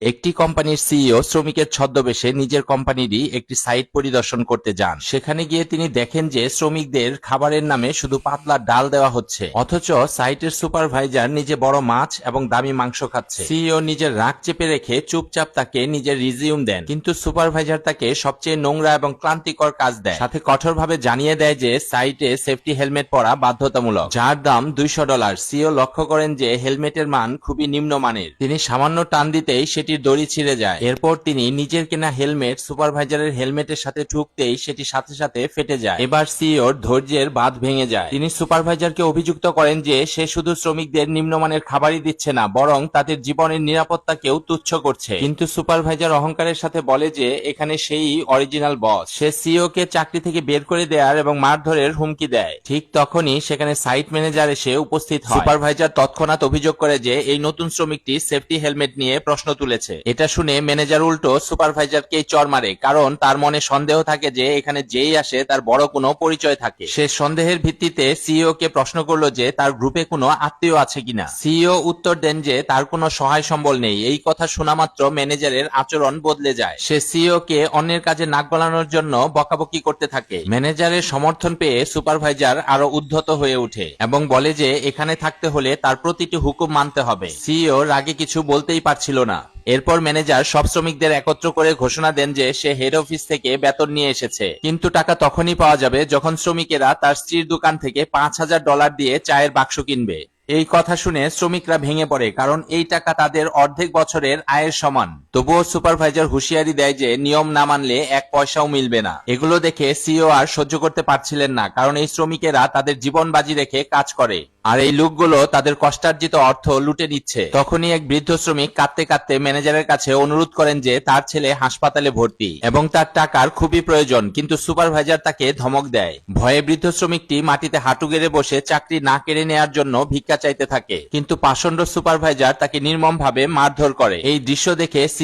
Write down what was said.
একটি কোম্পানির সিইও শ্রমিকের ছদ্মবেশে নিজের কোম্পানিরই একটি সাইট পরিদর্শন করতে যান। সেখানে গিয়ে তিনি দেখেন যে শ্রমিকদের খাবারের নামে শুধু পাতলা ডাল দেওয়া হচ্ছে, অথচ সাইটের সুপারভাইজার নিজে বড় মাছ এবং দামি মাংস খাচ্ছে। সিইও নিজের রাগ চেপে রেখে চুপচাপ তাকে নিজের রিজিউম দেন, কিন্তু সুপারভাইজার তাকে সবচেয়ে নোংরা এবং ক্লান্তিকর কাজ দেয়, সাথে কঠোরভাবে জানিয়ে দেয় যে সাইটে সেফটি হেলমেট পরা বাধ্যতামূলক, যার দাম $200। সিইও লক্ষ্য করেন যে হেলমেটের মান খুবই নিম্নমানের। তিনি সামান্য টান দিতেই সেটির দড়ি ছিঁড়ে যায়। এরপর তিনি নিজের কেনা হেলমেট সুপারভাইজারের হেলমেটের সাথে ঠুকতেই সেটি সাথে সাথে ফেটে যায়। এবার সিইওর ধৈর্যের বাঁধ ভেঙে যায়। তিনি সুপারভাইজারকে অভিযুক্ত করেন যে সে শুধু শ্রমিকদের নিম্নমানের খাবারই দিচ্ছে না, বরং তাদের জীবনের নিরাপত্তাকেও তুচ্ছ করছে। কিন্তু সুপারভাইজার অহংকারের সাথে বলে যে এখানে সেই অরিজিনাল বস। সে সিইও কে চাকরি থেকে বের করে দেওয়ার এবং মারধরের হুমকি দেয়। ঠিক তখনই সেখানে সাইট ম্যানেজার এসে উপস্থিত হয়। সুপারভাইজার তৎক্ষণাৎ অভিযোগ করে যে এই নতুন শ্রমিকটি সেফটি হেলমেট নিয়ে প্রশ্ন তুলেছে। এটা শুনে ম্যানেজার উল্টো সুপারভাইজারকে চড় মারে, কারণ তার মনে সন্দেহ থাকে যে এখানে যেই আসে তার বড় কোনো পরিচয় থাকে। সে সন্দেহের ভিত্তিতে সিইও কে প্রশ্ন করলো যে তার গ্রুপে কোনো আত্মীয় আছে কিনা। সিইও উত্তর দেন যে তার কোনো সহায় সম্বল নেই। এই কথা শোনা মাত্র ম্যানেজারের আচরণ বদলে যায়। সে সিইও কে অন্যের কাজে নাক গলানোর জন্য বকাবকি করতে থাকে। ম্যানেজারের সমর্থন পেয়ে সুপারভাইজার আরো উদ্ধত হয়ে ওঠে এবং বলে যে এখানে থাকতে হলে তার প্রতিটি হুকুম মানতে হবে। সিইও রাগে কিছু বলতেই পারছিল না। এরপর ম্যানেজার সব শ্রমিকদের একত্র করে ঘোষণা দেন যে সে হেড অফিস থেকে বেতন নিয়ে এসেছে, কিন্তু টাকা তখনই পাওয়া যাবে যখন শ্রমিকেরা তার স্ত্রীর দোকান থেকে $5000 দিয়ে চায়ের বাক্স কিনবে। এই কথা শুনে শ্রমিকরা ভেঙে পড়ে, কারণ এই টাকা তাদের অর্ধেক বছরের আয়ের সমান। তবুও সুপারভাইজার হুঁশিয়ারি দেয় যে নিয়ম না মানলে এক পয়সাও মিলবে না। এগুলো দেখে সিইও আর সহ্য করতে পারছিলেন না, কারণ এই শ্রমিকেরা তাদের জীবন বাজি রেখে কাজ করে, আর এই লোকগুলো তাদের কষ্টার্জিত অর্থ লুটে নিচ্ছে। তখনই এক বৃদ্ধ শ্রমিক কাঁদতে কাঁদতে ম্যানেজারের কাছে অনুরোধ করেন যে তার ছেলে হাসপাতালে ভর্তি এবং তার টাকার খুবই প্রয়োজন, কিন্তু সুপারভাইজার তাকে ধমক দেয়। ভয়ে বৃদ্ধ শ্রমিকটি মাটিতে হাঁটু গেড়ে বসে চাকরি না কেড়ে নেওয়ার জন্য ভিক্ষা চাইতে থাকে, কিন্তু পাষণ্ড সুপারভাইজার তাকে নির্মমভাবে মারধর করে। এই দৃশ্য দেখে